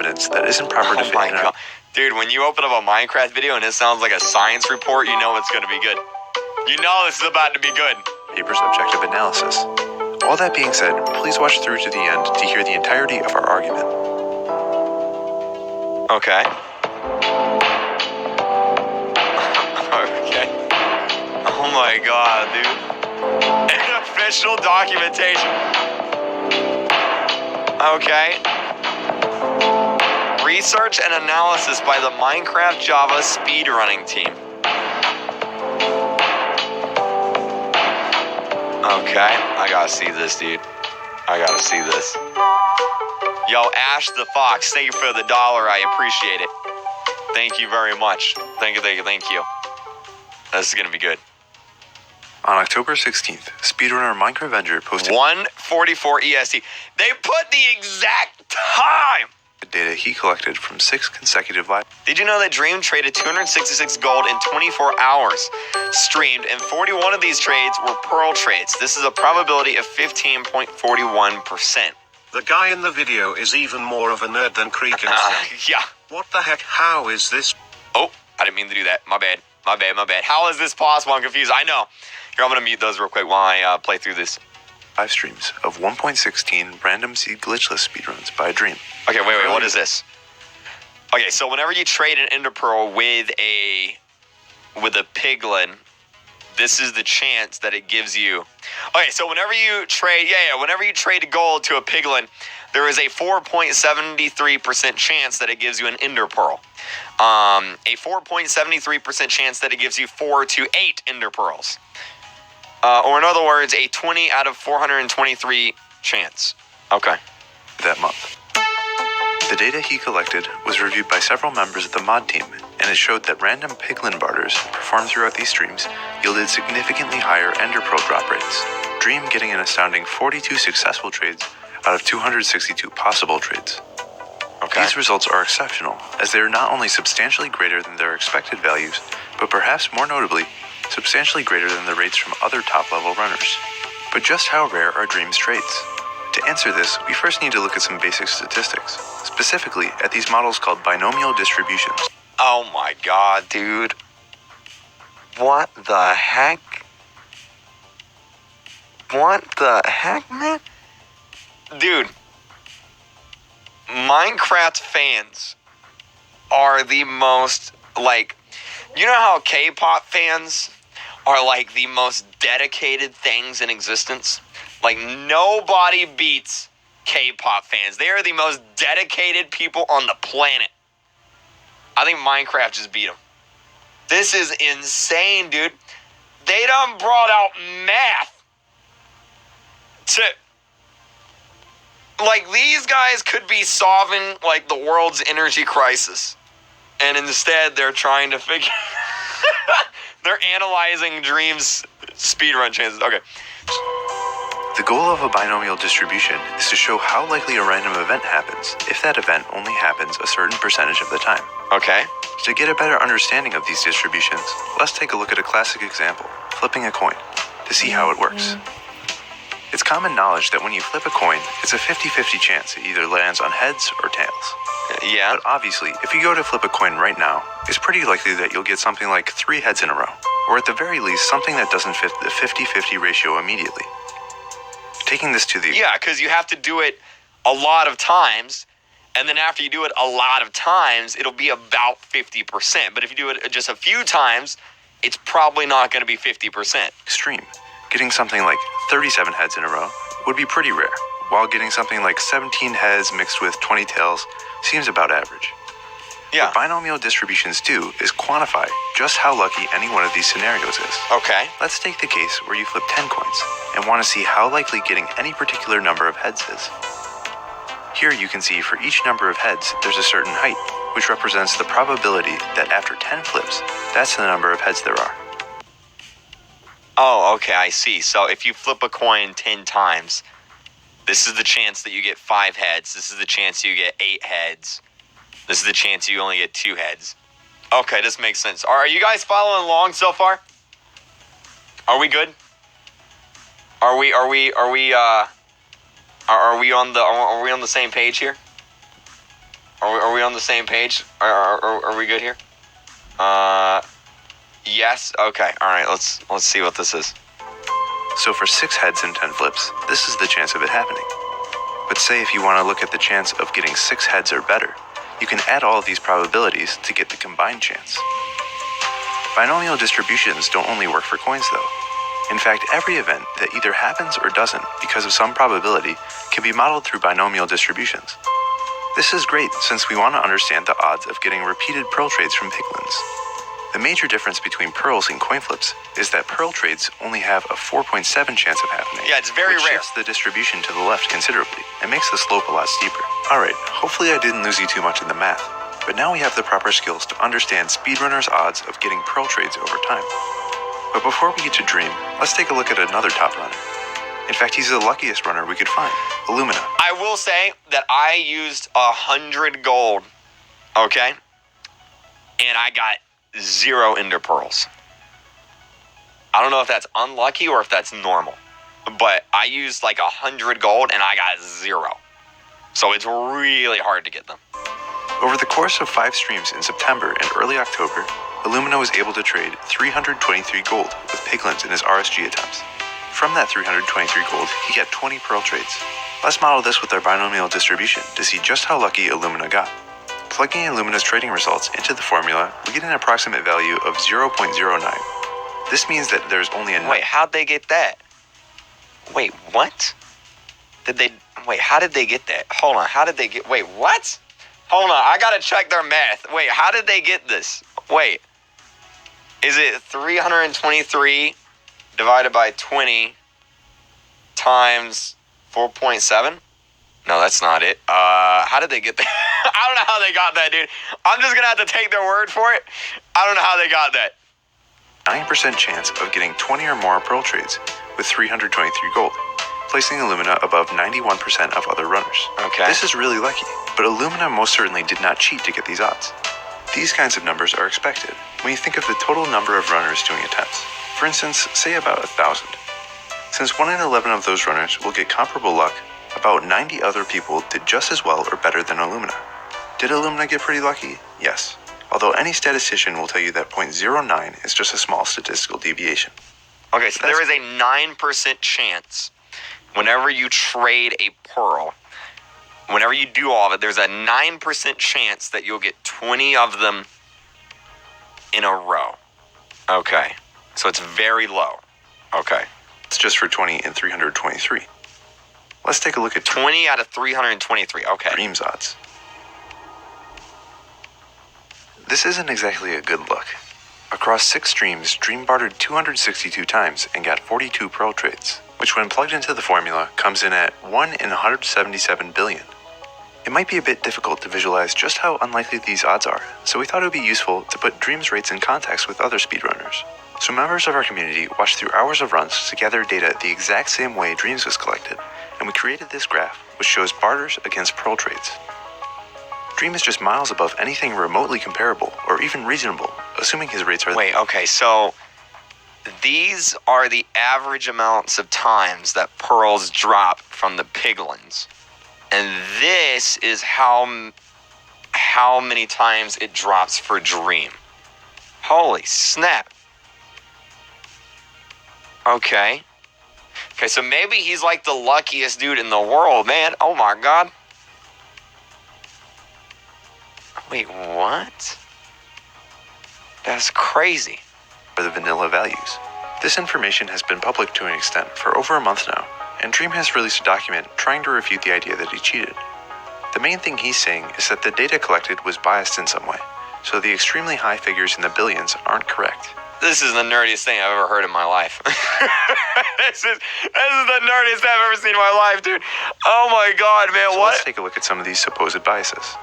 evidence that isn't proper to fit my in God. Dude, when you open up a Minecraft video and it sounds like a science report, you know it's going to be good. You know this is about to be good. paper's objective analysis. All that being said, please watch through to the end to hear the entirety of our argument. Okay. Okay. Oh my God, dude. An official documentation. Okay. Research and analysis by the Minecraft Java speedrunning team. Okay, I gotta see this, dude. I gotta see this. Yo, Ash the Fox, thank you for the $1. I appreciate it. Thank you very much. Thank you. This is gonna be good. On October 16th, speedrunner Minecraft Avenger posted 1:44 EST. They put the exact time. the data he collected from 6 consecutive live. Did you know that Dream traded 266 gold in 24 hours streamed, and 41 of these trades were Pearl trades? This is a probability of 15.41%. The guy in the video is even more of a nerd than kreekcraft. Yeah. What the heck? How is this? Oh, I didn't mean to do that. My bad. How is this possible? I'm confused. I know. Here, I'm going to mute those real quick while I play through this. Live streams of 1.16 random seed glitchless speedruns by Dream. Okay, wait. What is this? Okay, so whenever you trade an Ender Pearl with a piglin, this is the chance that it gives you. Okay, so whenever you trade, whenever you trade gold to a piglin, there is a 4.73% chance that it gives you an Ender Pearl. A 4.73% chance that it gives you 4 to 8 Ender Pearls. Or in other words, a 20 out of 423 chance. Okay. That month. The data he collected was reviewed by several members of the mod team, and it showed that random piglin barters performed throughout these streams yielded significantly higher Ender Pearl drop rates, Dream getting an astounding 42 successful trades out of 262 possible trades. Okay. These results are exceptional, as they are not only substantially greater than their expected values, but perhaps more notably, substantially greater than the rates from other top-level runners. But just how rare are Dream's trades? To answer this, we first need to look at some basic statistics, specifically at these models called binomial distributions. Oh my God, dude. What the heck? What the heck, man? Dude, Minecraft fans are the most, like, you know how K-pop fans are like the most dedicated things in existence? Like, nobody beats K-pop fans. They are the most dedicated people on the planet. I think Minecraft just beat them. This is insane, dude. They done brought out math to... Like, these guys could be solving, like, the world's energy crisis. And instead, they're trying to figure... They're analyzing Dream's speedrun chances. Okay. The goal of a binomial distribution is to show how likely a random event happens if that event only happens a certain percentage of the time. Okay. To get a better understanding of these distributions, let's take a look at a classic example, flipping a coin, to see how it works. It's common knowledge that when you flip a coin, it's a 50-50 chance it either lands on heads or tails. Yeah. But obviously, if you go to flip a coin right now, it's pretty likely that you'll get something like 3 heads in a row, or at the very least, something that doesn't fit the 50-50 ratio immediately. Taking this to the... Yeah, because you have to do it a lot of times, and then after you do it a lot of times, it'll be about 50%. But if you do it just a few times, it's probably not going to be 50%. Extreme. Getting something like 37 heads in a row would be pretty rare, while getting something like 17 heads mixed with 20 tails seems about average. Yeah. What binomial distributions do is quantify just how lucky any one of these scenarios is. Okay. Let's take the case where you flip 10 coins and want to see how likely getting any particular number of heads is. Here you can see for each number of heads, there's a certain height, which represents the probability that after 10 flips, that's the number of heads there are. Oh, okay, I see. So if you flip a coin 10 times, this is the chance that you get 5 heads. This is the chance you get 8 heads. This is the chance you only get 2 heads. Okay, this makes sense. Are you guys following along so far? Are we good? Are we on the same page here? Are we on the same page? Are we good here? Yes. Okay. All right. Let's see what this is. So for 6 heads and 10 flips, this is the chance of it happening. But say if you want to look at the chance of getting 6 heads or better, you can add all of these probabilities to get the combined chance. Binomial distributions don't only work for coins though. In fact, every event that either happens or doesn't because of some probability can be modeled through binomial distributions. This is great since we want to understand the odds of getting repeated pearl trades from piglins. The major difference between pearls and coin flips is that pearl trades only have a 4.7 chance of happening. Yeah, it's very which rare. shifts the distribution to the left considerably and makes the slope a lot steeper. Alright, hopefully I didn't lose you too much in the math, but now we have the proper skills to understand speedrunners' odds of getting pearl trades over time. But before we get to Dream, let's take a look at another top runner. In fact, he's the luckiest runner we could find, Illumina. I will say that I used 100 gold, okay? And I got 0 ender pearls. I don't know if that's unlucky or if that's normal, but I used like 100 gold and I got 0. So it's really hard to get them. Over the course of 5 streams in September and early October, Illumina was able to trade 323 gold with piglins in his RSG attempts. From that 323 gold, he got 20 pearl trades. Let's model this with our binomial distribution to see just how lucky Illumina got. Plugging Illumina's trading results into the formula, we get an approximate value of 0.09. This means that there's only a... Wait, how'd they get that? Wait, what? How did they get that? Hold on, how did they get... Wait, what? Hold on, I gotta check their math. Wait, how did they get this? Wait. Is it 323 divided by 20 times 4.7? No, that's not it. How did they get that? I don't know how they got that, dude. I'm just gonna have to take their word for it. I don't know how they got that. 9% chance of getting 20 or more pearl trades with 323 gold, placing Illumina above 91% of other runners. Okay. This is really lucky, but Illumina most certainly did not cheat to get these odds. These kinds of numbers are expected when you think of the total number of runners doing attempts. For instance, say about 1,000. Since 1 in 11 of those runners will get comparable luck, about 90 other people did just as well or better than Illumina. Did Illumina get pretty lucky? Yes. Although any statistician will tell you that 0.09 is just a small statistical deviation. Okay, so there is a 9% chance whenever you trade a pearl, whenever you do all of it, there's a 9% chance that you'll get 20 of them in a row. Okay, so it's very low. Okay. It's just for 20 and 323. Let's take a look at 20 out of 323, okay. Dream's odds. This isn't exactly a good look. Across 6 streams, Dream bartered 262 times and got 42 pearl trades, which when plugged into the formula comes in at 1 in 177 billion. It might be a bit difficult to visualize just how unlikely these odds are, so we thought it would be useful to put Dream's rates in context with other speedrunners. So members of our community watched through hours of runs to gather data the exact same way Dream's was collected, and we created this graph which shows barters against pearl trades. Dream is just miles above anything remotely comparable or even reasonable, assuming his rates are... Wait, okay, so these are the average amounts of times that pearls drop from the piglins. And this is how many times it drops for Dream. Holy snap. Okay. Okay, so maybe he's like the luckiest dude in the world, man. Oh my god. Wait, what? That's crazy. ...for the vanilla values. This information has been public to an extent for over a month now, and Dream has released a document trying to refute the idea that he cheated. The main thing he's saying is that the data collected was biased in some way, so the extremely high figures in the billions aren't correct. This is the nerdiest thing I've ever heard in my life. This is the nerdiest I've ever seen in my life, dude. Oh my god, man, So what? let's take a look at some of these supposed biases.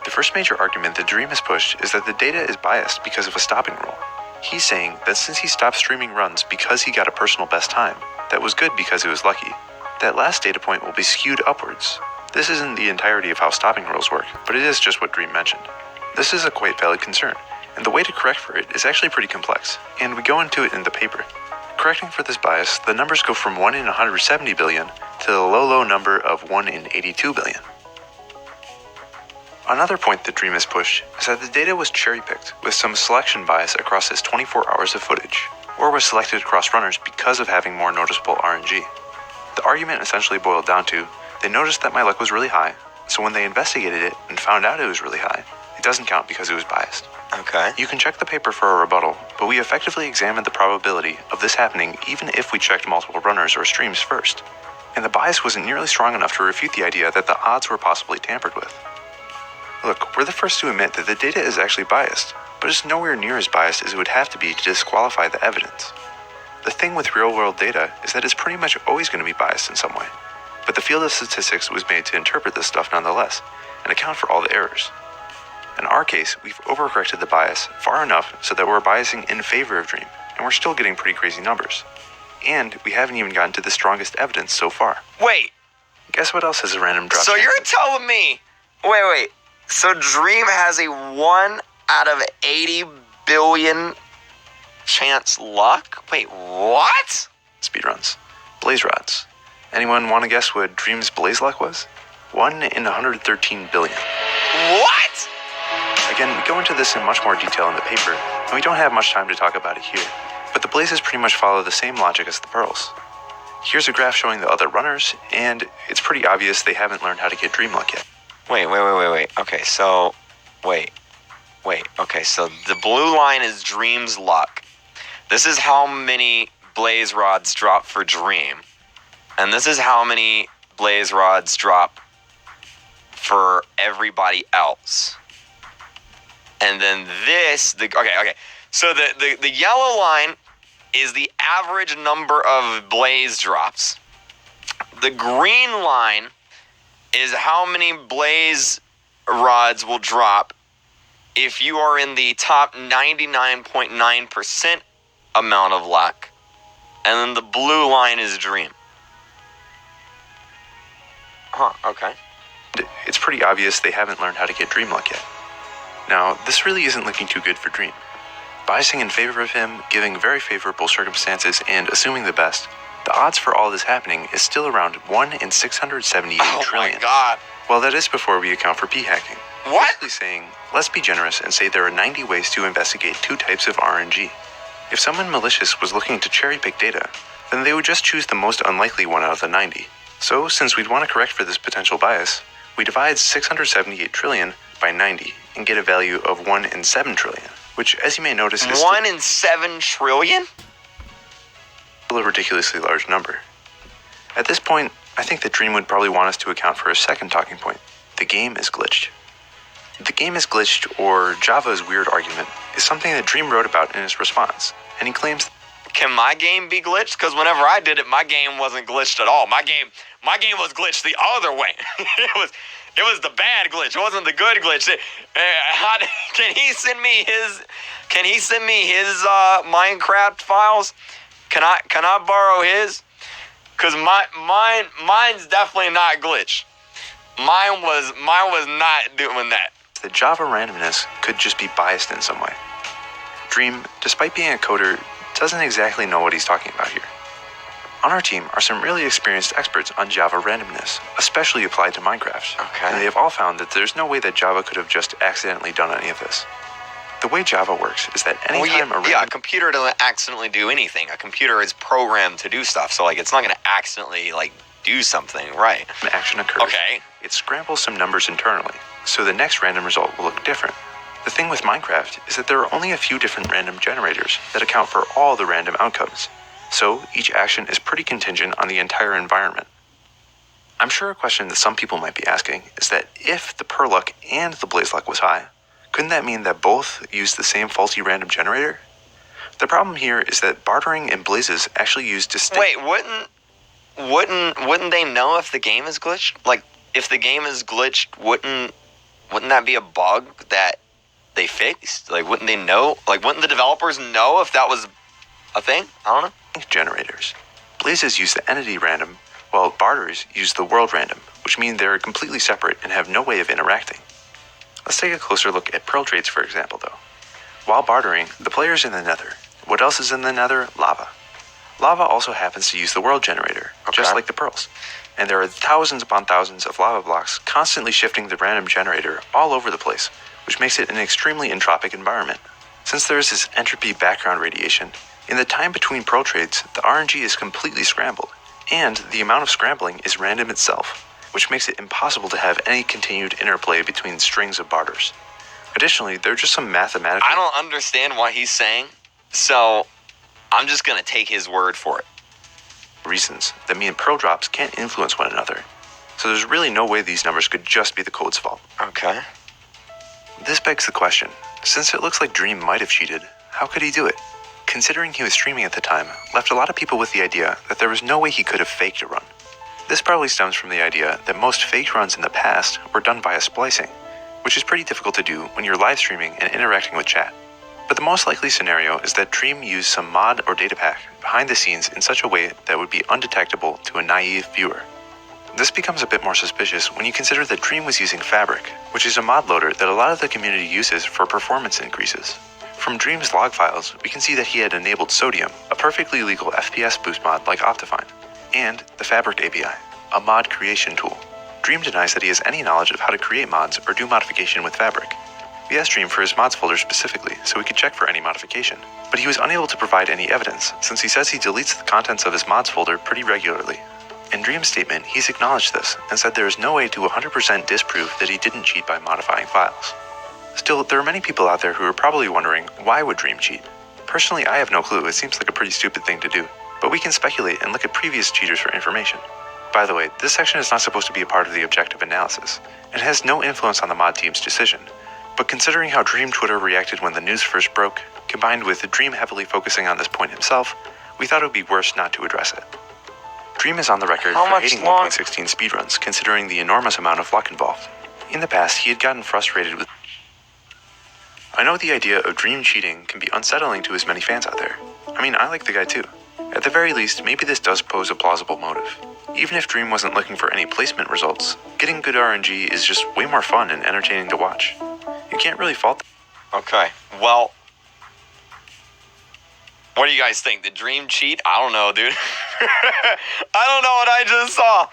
The first major argument that Dream has pushed is that the data is biased because of a stopping rule. He's saying that since he stopped streaming runs because he got a personal best time, that was good because it was lucky, that last data point will be skewed upwards. This isn't the entirety of how stopping rules work, but it is just what Dream mentioned. This is a quite valid concern, and the way to correct for it is actually pretty complex, and we go into it in the paper. Correcting for this bias, the numbers go from 1 in 170 billion to the low number of 1 in 82 billion. Another point that Dream has pushed is that the data was cherry-picked with some selection bias across his 24 hours of footage, or was selected across runners because of having more noticeable RNG. The argument essentially boiled down to, they noticed that my luck was really high, so when they investigated it and found out it was really high, it doesn't count because it was biased. Okay. You can check the paper for a rebuttal, but we effectively examined the probability of this happening even if we checked multiple runners or streams first. And the bias wasn't nearly strong enough to refute the idea that the odds were possibly tampered with. Look, we're the first to admit that the data is actually biased, but it's nowhere near as biased as it would have to be to disqualify the evidence. The thing with real-world data is that it's pretty much always going to be biased in some way, but the field of statistics was made to interpret this stuff nonetheless, and account for all the errors. In our case, we've overcorrected the bias far enough so that we're biasing in favor of Dream, and we're still getting pretty crazy numbers. And we haven't even gotten to the strongest evidence so far. Wait. Guess what else has a random drop So chance? you're telling me, wait. So Dream has a 1 out of 80 billion chance luck? Wait, what? Speedruns. Blaze rods. Anyone want to guess what Dream's blaze luck was? 1 in 113 billion. What? Again, we go into this in much more detail in the paper, and we don't have much time to talk about it here, but the blazes pretty much follow the same logic as the pearls. Here's a graph showing the other runners, and it's pretty obvious they haven't learned how to get Dream luck yet. Wait. Okay, so, wait. Okay, so the blue line is Dream's luck. This is how many blaze rods drop for Dream. And this is how many blaze rods drop for everybody else. And then this, okay. So the yellow line is the average number of blaze drops. The green line is how many blaze rods will drop if you are in the top 99.9% amount of luck. And then the blue line is Dream. Okay. It's pretty obvious they haven't learned how to get Dream luck yet. Now, this really isn't looking too good for Dream. Biasing in favor of him, giving very favorable circumstances, and assuming the best, the odds for all this happening is still around 1 in 678 trillion. Oh my god. Well, that is before we account for p-hacking. What? Basically saying, let's be generous and say there are 90 ways to investigate 2 types of RNG. If someone malicious was looking to cherry-pick data, then they would just choose the most unlikely one out of the 90. So, since we'd want to correct for this potential bias, we divide 678 trillion by 90 and get a value of 1 in 7 trillion, which, as you may notice, is 1 in 7 trillion? still a ridiculously large number. At this point, I think that Dream would probably want us to account for a second talking point. The game is glitched. The game is glitched, or Java's weird argument, is something that Dream wrote about in his response, and he claims, Can my game be glitched? Because whenever I did it, my game wasn't glitched at all. My game was glitched the other way. It was the bad glitch. It wasn't the good glitch. Can he send me his Minecraft files? Can I borrow his? Cause mine's definitely not glitched. Mine was not doing that. that Java randomness could just be biased in some way. Dream, despite being a coder, doesn't exactly know what he's talking about here. On our team are some really experienced experts on Java randomness, especially applied to Minecraft. Okay. And they have all found that there's no way that Java could have just accidentally done any of this. The way Java works is that anytime a computer doesn't accidentally do anything. A computer is programmed to do stuff, so it's not going to accidentally do something, right? an action occurs, Okay. it scrambles some numbers internally, so the next random result will look different. The thing with Minecraft is that there are only a few different random generators that account for all the random outcomes, so each action is pretty contingent on the entire environment. I'm sure a question that some people might be asking is that if the per luck and the blaze luck was high, couldn't that mean that both use the same faulty random generator? The problem here is that bartering and blazes actually use distinct... Wait, wouldn't they know if the game is glitched? If the game is glitched, wouldn't that be a bug that they fixed? Wouldn't they know? Wouldn't the developers know if that was a thing? I don't know. generators. Blazes use the entity random, while barters use the world random, which mean they're completely separate and have no way of interacting. Let's take a closer look at pearl trades, for example, though. While bartering, the player's in the nether. What else is in the nether? Lava. Lava also happens to use the world generator, just Okay. like the pearls. and there are thousands upon thousands of lava blocks constantly shifting the random generator all over the place, which makes it an extremely entropic environment. Since there is this entropy background radiation, in the time between pearl trades, the RNG is completely scrambled, and the amount of scrambling is random itself, which makes it impossible to have any continued interplay between strings of barters. Additionally, there are just some mathematical... I don't understand what he's saying, so I'm just going to take his word for it. ...reasons that mean pearl drops can't influence one another. So there's really no way these numbers could just be the code's fault. Okay. This begs the question, since it looks like Dream might have cheated, how could he do it? Considering he was streaming at the time, left a lot of people with the idea that there was no way he could have faked a run. This probably stems from the idea that most faked runs in the past were done via splicing, which is pretty difficult to do when you're live streaming and interacting with chat. But the most likely scenario is that Dream used some mod or data pack behind the scenes in such a way that would be undetectable to a naive viewer. This becomes a bit more suspicious when you consider that Dream was using Fabric, which is a mod loader that a lot of the community uses for performance increases. From Dream's log files, we can see that he had enabled Sodium, a perfectly legal FPS boost mod like Optifine, and the Fabric API, a mod creation tool. Dream denies that he has any knowledge of how to create mods or do modification with Fabric. We asked Dream for his mods folder specifically so we could check for any modification, but he was unable to provide any evidence since he says he deletes the contents of his mods folder pretty regularly. In Dream's statement, he's acknowledged this and said there is no way to 100% disprove that he didn't cheat by modifying files. Still, there are many people out there who are probably wondering, why would Dream cheat? Personally, I have no clue. It seems like a pretty stupid thing to do, but we can speculate and look at previous cheaters for information. By the way, this section is not supposed to be a part of the objective analysis, and has no influence on the mod team's decision. But considering how Dream Twitter reacted when the news first broke, combined with Dream heavily focusing on this point himself, we thought it would be worse not to address it. Dream is on the record for hating 1.16 speedruns, considering the enormous amount of luck involved. In the past, he had gotten frustrated with... I know the idea of Dream cheating can be unsettling to his many fans out there. I mean, I like the guy too. At the very least, maybe this does pose a plausible motive. Even if Dream wasn't looking for any placement results, getting good RNG is just way more fun and entertaining to watch. You can't really fault them. Okay, well, what do you guys think? Did Dream cheat? I don't know, dude. I don't know what I just saw.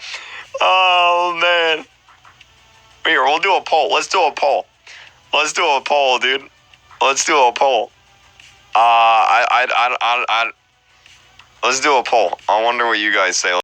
Oh, man. Here, we'll do a poll. Let's do a poll. Let's do a poll, dude. Let's do a poll. Let's do a poll. I wonder what you guys say.